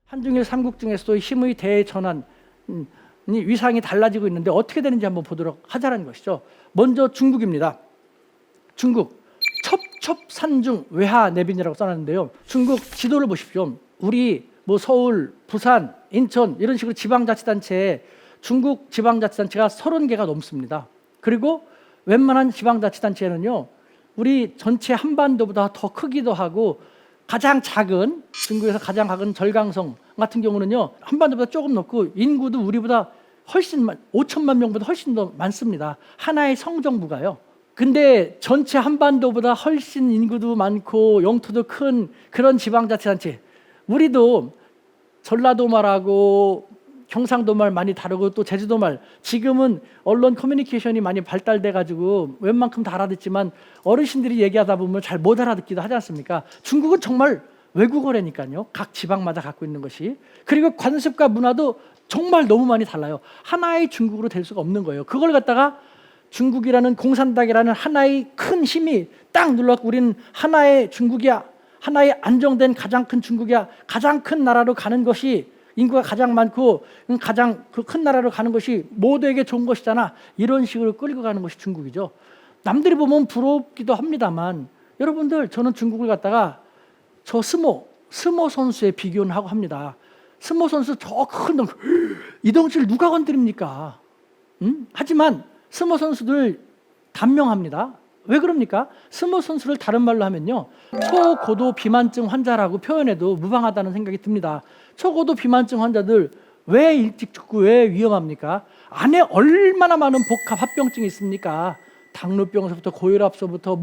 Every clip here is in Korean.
한중일 삼국 중에서도 힘의 대전환 위상이 달라지고 있는데 어떻게 되는지 한번 보도록 하자는 것이죠. 먼저 중국입니다. 중국 첩첩산중 외하내빈이라고 써놨는데요. 중국 지도를 보십시오. 우리 서울, 부산, 인천 이런 식으로 지방자치단체에 중국 지방자치단체가 30개가 넘습니다. 그리고 웬만한 지방자치단체는요, 우리 전체 한반도보다 더 크기도 하고 가장 작은, 중국에서 가장 작은 절강성 같은 경우는요, 한반도보다 조금 높고 인구도 우리보다 훨씬 5천만 명보다 훨씬 더 많습니다. 하나의 성정부가요. 근데 전체 한반도보다 훨씬 인구도 많고 영토도 큰 그런 지방자치단체, 우리도 전라도 말하고 경상도 말 많이 다르고 또 제주도 말, 지금은 언론 커뮤니케이션이 많이 발달돼 가지고 웬만큼 다 알아듣지만 어르신들이 얘기하다 보면 잘 못 알아듣기도 하지 않습니까? 중국은 정말 외국어라니까요. 각 지방마다 갖고 있는 것이. 그리고 관습과 문화도 정말 너무 많이 달라요. 하나의 중국으로 될 수가 없는 거예요. 그걸 갖다가 중국이라는 공산당이라는 하나의 큰 힘이 딱 눌러갖고 우리는 하나의 중국이야, 하나의 안정된 가장 큰 중국이야, 가장 큰 나라로 가는 것이, 인구가 가장 많고 가장 그 큰 나라로 가는 것이 모두에게 좋은 것이잖아, 이런 식으로 끌고 가는 것이 중국이죠. 남들이 보면 부럽기도 합니다만, 여러분들, 저는 중국을 갖다가 저 스모 선수에 비교는 하고 합니다. 스모 선수 저 큰 이 덩치를 누가 건드립니까? 하지만 스모 선수들 단명합니다. 왜 그럽니까? 스모 선수를 다른 말로 하면요, 초고도 비만증 환자라고 표현해도 무방하다는 생각이 듭니다. 초고도 비만증 환자들 왜 일찍 죽고 왜 위험합니까? 안에 얼마나 많은 복합 합병증이 있습니까? 당뇨병서부터 고혈압서부터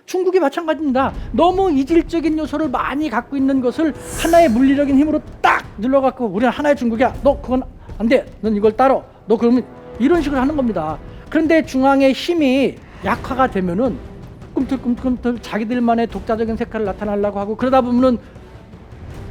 중국이 마찬가지입니다. 너무 이질적인 요소를 많이 갖고 있는 것을 하나의 물리적인 힘으로 딱 눌러갖고 우리는 하나의 중국이야, 너 그건 안 돼, 넌 이걸 따라, 너 그러면, 이런 식으로 하는 겁니다. 그런데 중앙의 힘이 약화가 되면은 꿈틀꿈틀 자기들만의 독자적인 색깔을 나타내려고 하고, 그러다 보면은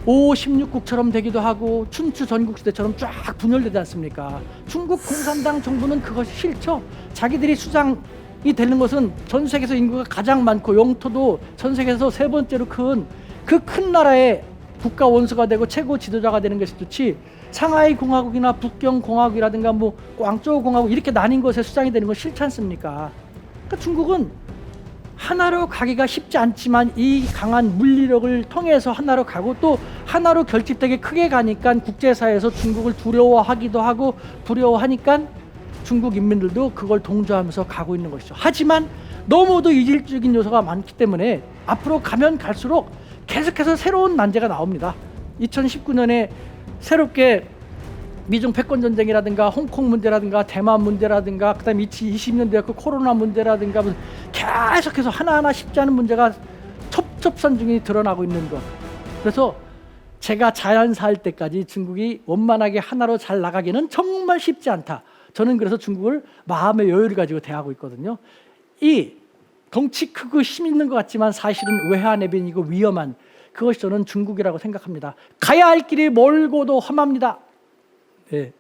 5, 16국처럼 되기도 하고 춘추 전국시대처럼 쫙 분열되지 않습니까? 중국 공산당 정부는 그것이 싫죠. 자기들이 수장이 되는 것은 전 세계에서 인구가 가장 많고 영토도 전 세계에서 세 번째로 큰 그 큰 나라의 국가 원수가 되고 최고 지도자가 되는 것이 좋지, 상하이 공화국이나 북경 공화국이라든가 광저우 공화국 이렇게 나뉜 것에 수장이 되는 건 싫지 않습니까? 그러니까 중국은 하나로 가기가 쉽지 않지만 이 강한 물리력을 통해서 하나로 가고, 또 하나로 결집되게 크게 가니까 국제사회에서 중국을 두려워하기도 하고, 두려워하니까 중국 인민들도 그걸 동조하면서 가고 있는 것이죠. 하지만 너무도 이질적인 요소가 많기 때문에 앞으로 가면 갈수록 계속해서 새로운 난제가 나옵니다. 2019년에 새롭게 미중 패권 전쟁이라든가 홍콩 문제라든가 대만 문제라든가 그다음에 2020년대 그 코로나 문제라든가 계속해서 하나하나 쉽지 않은 문제가 첩첩산중이 드러나고 있는 것. 그래서 제가 자연사할 때까지 중국이 원만하게 하나로 잘 나가기는 정말 쉽지 않다. 저는 그래서 중국을 마음의 여유를 가지고 대하고 있거든요. 이 덩치 크고 힘 있는 것 같지만 사실은 외화내빈이고 위험한, 그것이 저는 중국이라고 생각합니다. 가야 할 길이 멀고도 험합니다. 네.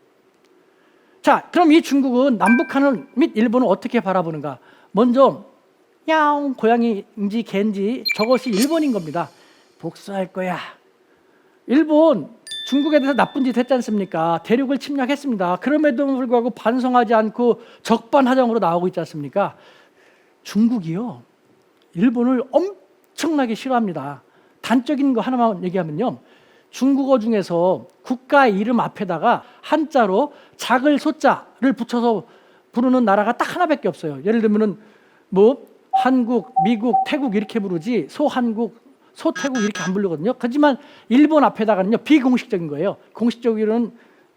자, 그럼 이 중국은 남북한을 및 일본을 어떻게 바라보는가? 먼저 야옹 고양이인지 개인지 저것이 일본인 겁니다. 복수할 거야. 일본 중국에 대해서 나쁜 짓 했지 않습니까? 대륙을 침략했습니다. 그럼에도 불구하고 반성하지 않고 적반하장으로 나오고 있지 않습니까? 중국이요, 일본을 엄청나게 싫어합니다. 단적인 거 하나만 얘기하면요, 중국어 중에서 국가 이름 앞에다가 한자로 작을 소자를 붙여서 부르는 나라가 딱 하나밖에 없어요. 예를 들면은 한국, 미국, 태국 이렇게 부르지 소한국, 소태국 이렇게 안 부르거든요. 하지만 일본 앞에다가는요, 비공식적인 거예요. 공식적으로는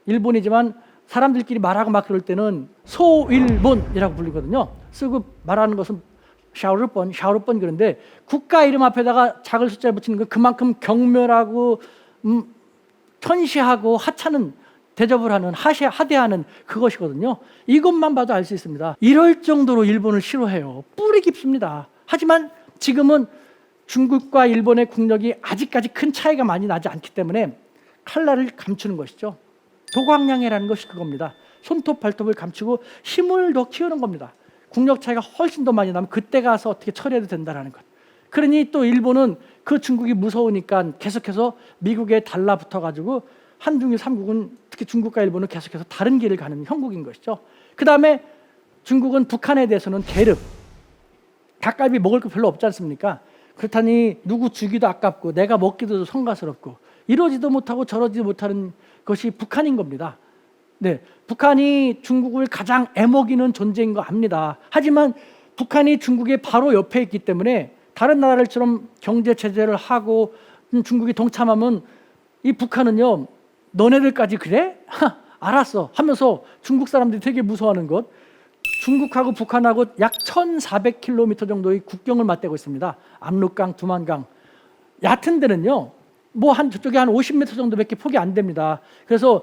일본이지만 사람들끼리 말하고 막 그럴 때는 소일본이라고 부르거든요. 쓰고 말하는 것은 샤오르번 그런데 국가 이름 앞에다가 작을 숫자를 붙이는 건 그만큼 경멸하고 천시하고 하찮은 대접을 하는, 하대하는 그것이거든요. 이것만 봐도 알 수 있습니다. 이럴 정도로 일본을 싫어해요. 뿌리 깊습니다. 하지만 지금은 중국과 일본의 국력이 아직까지 큰 차이가 많이 나지 않기 때문에 칼날을 감추는 것이죠. 도광량이라는 것이 그겁니다. 손톱 발톱을 감추고 힘을 더 키우는 겁니다. 국력 차이가 훨씬 더 많이 나면 그때 가서 어떻게 처리해도 된다는 것. 그러니 또 일본은 그 중국이 무서우니까 계속해서 미국에 달라붙어 가지고 한중일 3국은 특히 중국과 일본은 계속해서 다른 길을 가는 형국인 것이죠. 그 다음에 중국은 북한에 대해서는 계륵, 닭갈비 먹을 거 별로 없지 않습니까? 그렇다니 누구 주기도 아깝고 내가 먹기도 성가스럽고 이러지도 못하고 저러지도 못하는 것이 북한인 겁니다. 네, 북한이 중국을 가장 애먹이는 존재인 거 압니다. 하지만 북한이 중국의 바로 옆에 있기 때문에 다른 나라들처럼 경제 제재를 하고 중국이 동참하면 이 북한은요, 너네들까지 그래? 알았어 하면서 중국 사람들이 되게 무서워하는 것. 중국하고 북한하고 약 1400km 정도의 국경을 맞대고 있습니다. 압록강, 두만강. 얕은 데는요, 뭐 한 저쪽에 한 50m 정도밖에 폭이 안 됩니다. 그래서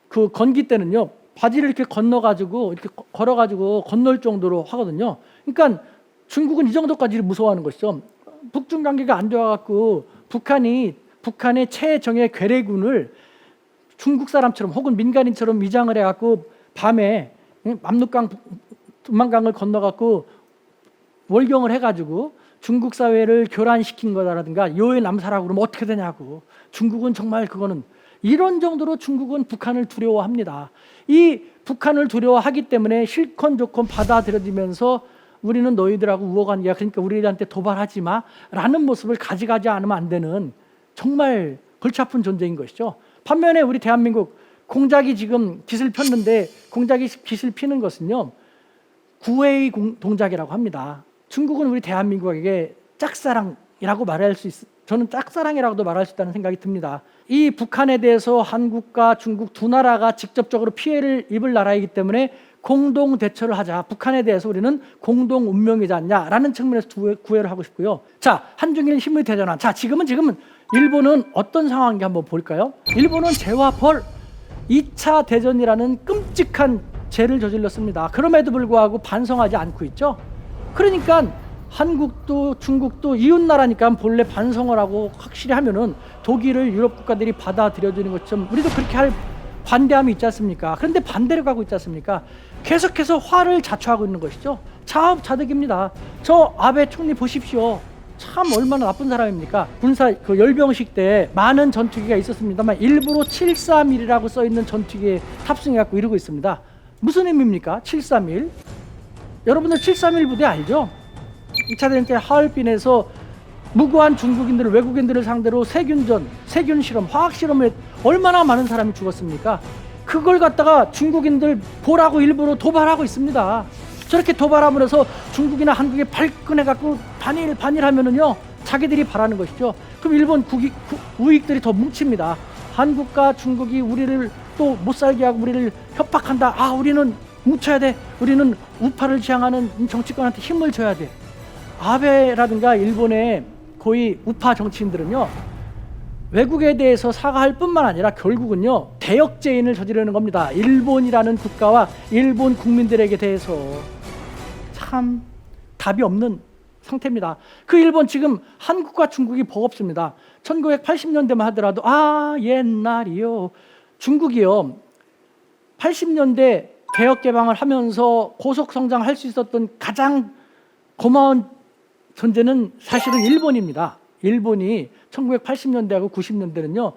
그 건기 때는요, 바지를 이렇게 건너가지고 이렇게 걸어가지고 건널 정도로 하거든요. 그러니까 중국은 이 정도까지 무서워하는 것이죠. 북중 관계가 안 좋아갖고 북한의 최정예 괴뢰군을 중국 사람처럼 혹은 민간인처럼 위장을 해갖고 밤에 압록강, 두만강을 건너갖고 월경을 해가지고 중국 사회를 교란시킨 거라든가 요에 남살하고 그러면 어떻게 되냐고. 중국은 정말 그거는 이런 정도로 중국은 북한을 두려워합니다. 이 북한을 두려워하기 때문에 실컷 좋건 받아들여지면서 우리는 너희들하고 우호관계야, 그러니까 우리한테 도발하지 마라는 모습을 가져가지 않으면 안 되는 정말 골치 아픈 존재인 것이죠. 반면에 우리 대한민국 공작이 지금 깃을 폈는데, 공작이 깃을 피는 것은요, 구애의 동작이라고 합니다. 중국은 우리 대한민국에게 짝사랑이라고 말할 수 저는 짝사랑이라고도 말할 수 있다는 생각이 듭니다. 이 북한에 대해서 한국과 중국 두 나라가 직접적으로 피해를 입을 나라이기 때문에 공동 대처를 하자. 북한에 대해서 우리는 공동 운명이지 않냐라는 측면에서 구애를 하고 싶고요. 자, 한중일 힘의 대전환. 자, 지금은 일본은 어떤 상황인지 한번 볼까요? 일본은 죄와 벌, 2차 대전이라는 끔찍한 죄를 저질렀습니다. 그럼에도 불구하고 반성하지 않고 있죠. 그러니까 한국도 중국도 이웃나라니까 본래 반성을 하고 확실히 하면은 독일을 유럽 국가들이 받아들여주는 것처럼 우리도 그렇게 할 관대함이 있지 않습니까? 그런데 반대로 가고 있지 않습니까? 계속해서 화를 자초하고 있는 것이죠. 자업자득입니다. 저 아베 총리 보십시오. 참 얼마나 나쁜 사람입니까? 군사 그 열병식 때 많은 전투기가 있었습니다만 일부러 731이라고 써있는 전투기에 탑승해갖고 이러고 있습니다. 무슨 의미입니까? 731. 여러분들 731 부대 알죠? 2차 대전 때 하얼빈에서 무고한 중국인들을, 외국인들을 상대로 세균전, 세균실험, 화학실험에 얼마나 많은 사람이 죽었습니까? 그걸 갖다가 중국인들 보라고 일부러 도발하고 있습니다. 저렇게 도발함으로써 중국이나 한국에 발끈해갖고 반일하면은요, 자기들이 바라는 것이죠. 그럼 일본 우익들이 더 뭉칩니다. 한국과 중국이 우리를 또 못 살게 하고 우리를 협박한다. 아, 우리는 뭉쳐야 돼. 우리는 우파를 지향하는 정치권한테 힘을 줘야 돼. 아베라든가 일본의 고위 우파 정치인들은요, 외국에 대해서 사과할 뿐만 아니라 결국은요, 대역죄인을 저지르는 겁니다. 일본이라는 국가와 일본 국민들에게 대해서 참 답이 없는 상태입니다. 그 일본 지금 한국과 중국이 버겁습니다. 1980년대만 하더라도 옛날이요. 중국이요, 80년대 개혁 개방을 하면서 고속 성장할 수 있었던 가장 고마운 존재는 사실은 일본입니다. 일본이 1980년대하고 90년대는요,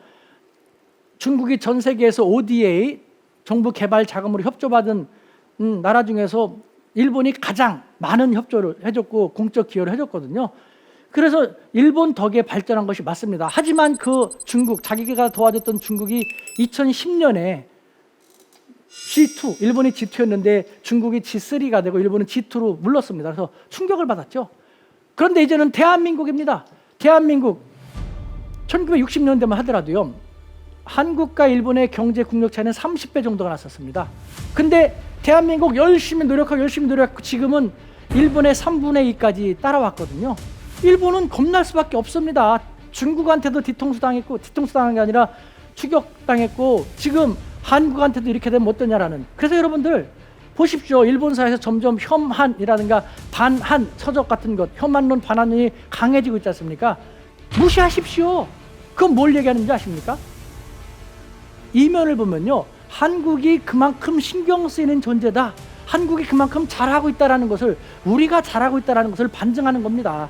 중국이 전 세계에서 ODA 정부 개발 자금으로 협조받은 나라 중에서 일본이 가장 많은 협조를 해줬고 공적 기여를 해줬거든요. 그래서 일본 덕에 발전한 것이 맞습니다. 하지만 그 중국, 자기가 도와줬던 중국이 2010년에 G2, 일본이 G2였는데 중국이 G3가 되고 일본은 G2로 물렀습니다. 그래서 충격을 받았죠. 그런데 이제는 대한민국입니다. 대한민국 1960년대만 하더라도요, 한국과 일본의 경제 국력 차이는 30배 정도가 났었습니다. 근데 대한민국 열심히 노력하고 지금은 일본의 3분의 2까지 따라왔거든요. 일본은 겁날 수밖에 없습니다. 중국한테도 뒤통수 당한 게 아니라 추격당했고, 지금 한국한테도 이렇게 되면 어떠냐라는. 그래서 여러분들 보십시오. 일본 사회에서 점점 혐한이라든가 반한 서적 같은 것, 혐한론, 반한론이 강해지고 있지 않습니까? 무시하십시오. 그건 뭘 얘기하는지 아십니까? 이면을 보면요, 한국이 그만큼 신경 쓰이는 존재다. 한국이 그만큼 잘하고 있다는 것을, 우리가 잘하고 있다는 것을 반증하는 겁니다.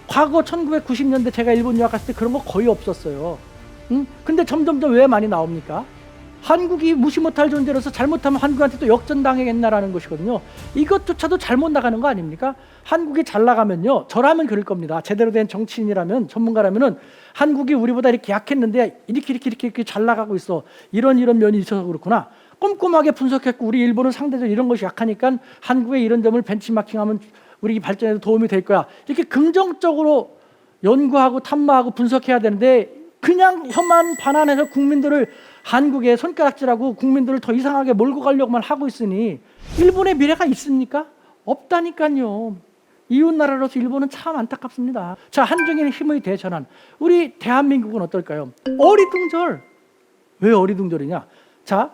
과거 1990년대 제가 일본 유학 갔을 때 그런 거 거의 없었어요. 근데 점점점 왜 많이 나옵니까? 한국이 무시 못할 존재로서 잘못하면 한국한테 또 역전당하겠나라는 것이거든요. 이것조차도 잘못 나가는 거 아닙니까? 한국이 잘 나가면요, 저라면 그럴 겁니다. 제대로 된 정치인이라면, 전문가라면은 한국이 우리보다 이렇게 약했는데 이렇게 잘 나가고 있어. 이런 면이 있어서 그렇구나. 꼼꼼하게 분석했고, 우리 일본은 상대적으로 이런 것이 약하니까 한국의 이런 점을 벤치마킹하면 우리 발전에도 도움이 될 거야. 이렇게 긍정적으로 연구하고 탐구하고 분석해야 되는데, 그냥 혀만 반환해서 국민들을 한국에 손가락질하고 국민들을 더 이상하게 몰고 가려고만 하고 있으니 일본의 미래가 있습니까? 없다니까요. 이웃나라로서 일본은 참 안타깝습니다. 자, 한중일 힘의 대전환. 우리 대한민국은 어떨까요? 어리둥절. 왜 어리둥절이냐? 자,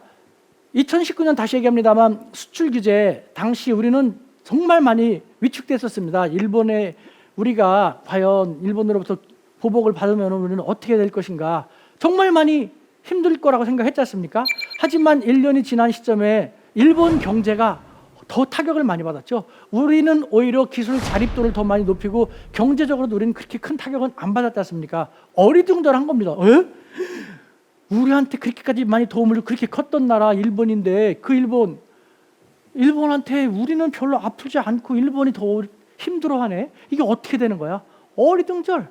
2019년 다시 얘기합니다만 수출 규제 당시 우리는 정말 많이 위축됐었습니다. 일본에 우리가 과연 일본으로부터 보복을 받으면 우리는 어떻게 될 것인가, 정말 많이 힘들 거라고 생각했지 않습니까? 하지만 1년이 지난 시점에 일본 경제가 더 타격을 많이 받았죠. 우리는 오히려 기술 자립도를 더 많이 높이고 경제적으로도 우리는 그렇게 큰 타격은 안 받았지 않습니까? 어리둥절한 겁니다. 에? 우리한테 그렇게까지 많이 도움을 주고 그렇게 컸던 나라 일본인데, 그 일본한테 우리는 별로 아프지 않고 일본이 더 힘들어하네. 이게 어떻게 되는 거야? 어리둥절.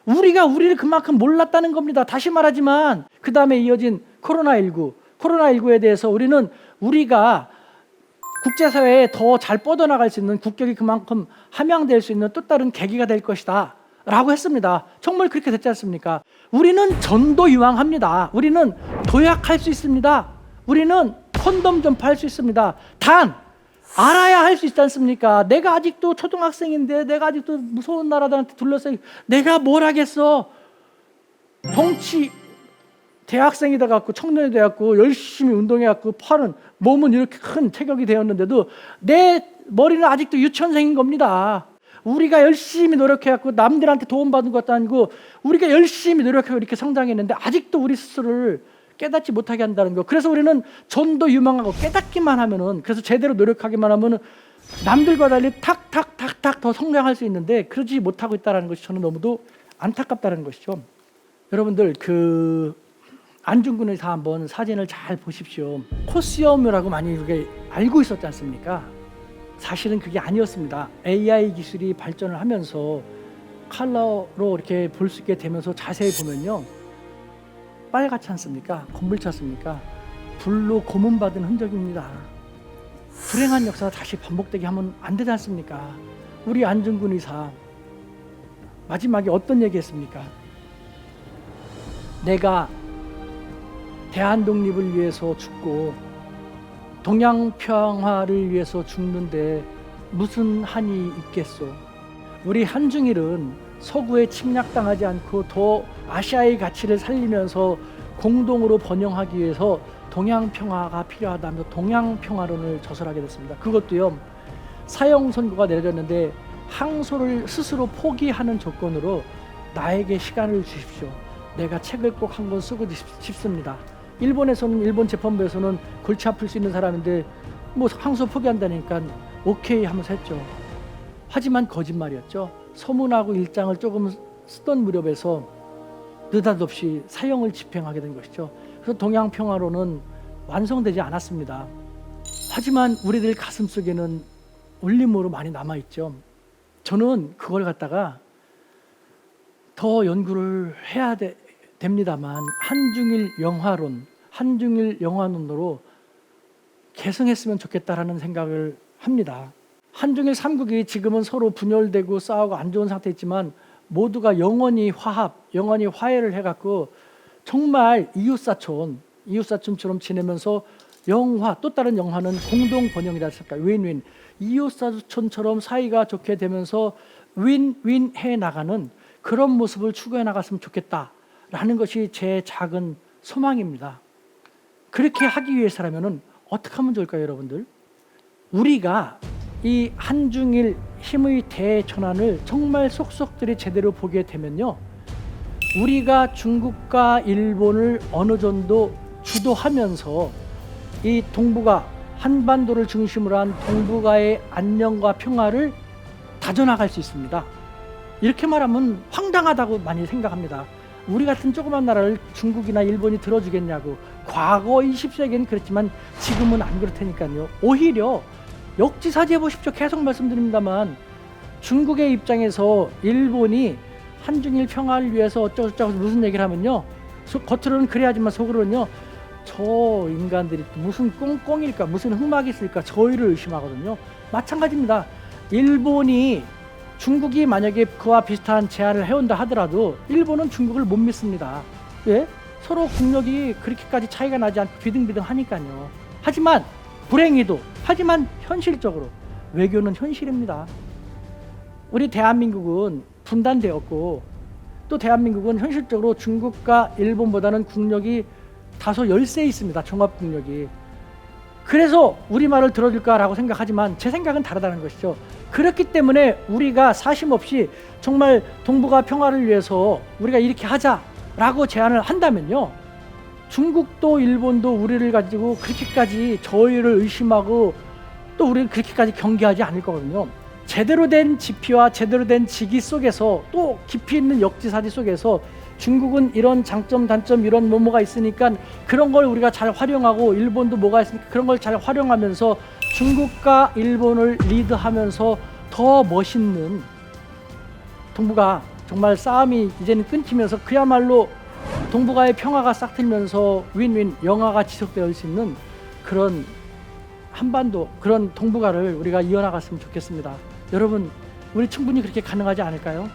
우리가 우리를 그만큼 몰랐다는 겁니다. 다시 말하지만 그 다음에 이어진 코로나19에 대해서 우리가 국제사회에 더 잘 뻗어나갈 수 있는, 국격이 그만큼 함양될 수 있는 또 다른 계기가 될 것이다 라고 했습니다. 정말 그렇게 됐지 않습니까? 우리는 전도유항합니다. 우리는 도약할 수 있습니다. 우리는 콘돔 전파할 수 있습니다. 단 알아야 할 수 있지 않습니까? 내가 아직도 초등학생인데, 내가 아직도 무서운 나라들한테 둘러싸여 내가 뭘 하겠어? 정치 대학생이 돼갖고 청년이 돼갖고 열심히 운동해갖고 몸은 이렇게 큰 체격이 되었는데도 내 머리는 아직도 유치원생인 겁니다. 우리가 열심히 노력해갖고 남들한테 도움받은 것도 아니고 우리가 열심히 노력해서 이렇게 성장했는데 아직도 우리 스스로를 깨닫지 못하게 한다는 거. 그래서 우리는 전도 유망하고 깨닫기만 하면은, 그래서 제대로 노력하기만 하면은 남들과 달리 탁탁탁탁 더 성장할 수 있는데 그러지 못하고 있다는 것이 저는 너무도 안타깝다는 것이죠. 여러분들, 그 안중근 의사 한번 사진을 잘 보십시오. 코시염이라고 많이 우리가 알고 있었지 않습니까? 사실은 그게 아니었습니다. AI 기술이 발전을 하면서 컬러로 이렇게 볼 수 있게 되면서 자세히 보면요, 빨갛지 않습니까? 검붉지 않습니까? 불로 고문받은 흔적입니다. 불행한 역사가 다시 반복되게 하면 안 되지 않습니까? 우리 안중근 의사 마지막에 어떤 얘기했습니까? 내가 대한 독립을 위해서 죽고 동양 평화를 위해서 죽는데 무슨 한이 있겠소? 우리 한중일은 서구에 침략당하지 않고 더 아시아의 가치를 살리면서 공동으로 번영하기 위해서 동양 평화가 필요하다며 동양 평화론을 저술하게 됐습니다. 그것도요, 사형 선고가 내려졌는데 항소를 스스로 포기하는 조건으로 나에게 시간을 주십시오. 내가 책을 꼭 한 권 쓰고 싶습니다. 일본에서는, 일본 재판부에서는 골치 아플 수 있는 사람인데 뭐 항소 포기한다니까 오케이 하면서 했죠. 하지만 거짓말이었죠. 서문하고 일장을 조금 쓰던 무렵에서 느닷없이 사형을 집행하게 된 것이죠. 그래서 동양평화론은 완성되지 않았습니다. 하지만 우리들 가슴속에는 울림으로 많이 남아있죠. 저는 그걸 갖다가 더 연구를 해야 됩니다만 한중일 영화론으로 개성했으면 좋겠다라는 생각을 합니다. 한중일 3국이 지금은 서로 분열되고 싸우고 안 좋은 상태에 있지만 모두가 영원히 화해를 해갖고 정말 이웃사촌처럼 지내면서 또 다른 영화는 공동 번영이다 했을까? 윈윈. 이웃사촌처럼 사이가 좋게 되면서 윈윈 해 나가는 그런 모습을 추구해 나갔으면 좋겠다라는 것이 제 작은 소망입니다. 그렇게 하기 위해서라면은 어떻게 하면 좋을까요, 여러분들? 우리가 이 한중일 힘의 대전환을 정말 속속들이 제대로 보게 되면요, 우리가 중국과 일본을 어느 정도 주도하면서 이 동북아, 한반도를 중심으로 한 동북아의 안녕과 평화를 다져나갈 수 있습니다. 이렇게 말하면 황당하다고 많이 생각합니다. 우리 같은 조그만 나라를 중국이나 일본이 들어주겠냐고. 과거 20세기엔 그랬지만 지금은 안 그렇다니까요. 오히려 역지사지해 보십시오. 계속 말씀드립니다만 중국의 입장에서 일본이 한중일 평화를 위해서 어쩌고저쩌고 무슨 얘기를 하면요, 겉으로는 그래야지만 속으로는요, 저 인간들이 무슨 꽁꽁일까, 무슨 흑막이 있을까, 저희를 의심하거든요. 마찬가지입니다. 일본이 중국이 만약에 그와 비슷한 제안을 해온다 하더라도 일본은 중국을 못 믿습니다. 왜? 서로 국력이 그렇게까지 차이가 나지 않고 비등비등하니까요. 하지만 불행히도, 하지만 현실적으로 외교는 현실입니다. 우리 대한민국은 분단되었고, 또 대한민국은 현실적으로 중국과 일본보다는 국력이 다소 열세 있습니다. 종합 국력이. 그래서 우리 말을 들어줄까라고 생각하지만 제 생각은 다르다는 것이죠. 그렇기 때문에 우리가 사심없이 정말 동북아 평화를 위해서 우리가 이렇게 하자라고 제안을 한다면요, 중국도 일본도 우리를 가지고 그렇게까지 저희를 의심하고 또 우리를 그렇게까지 경계하지 않을 거거든요. 제대로 된 지피와 제대로 된 직위 속에서, 또 깊이 있는 역지사지 속에서 중국은 이런 장점 단점 이런 뭐가 있으니까 그런 걸 우리가 잘 활용하고, 일본도 뭐가 있으니까 그런 걸 잘 활용하면서 중국과 일본을 리드하면서 더 멋있는 동북아 정말 싸움이 이제는 끊기면서 그야말로 동북아의 평화가 싹 틀면서 윈윈 영화가 지속될 수 있는 그런 한반도, 그런 동북아를 우리가 이어나갔으면 좋겠습니다. 여러분, 우리 충분히 그렇게 가능하지 않을까요?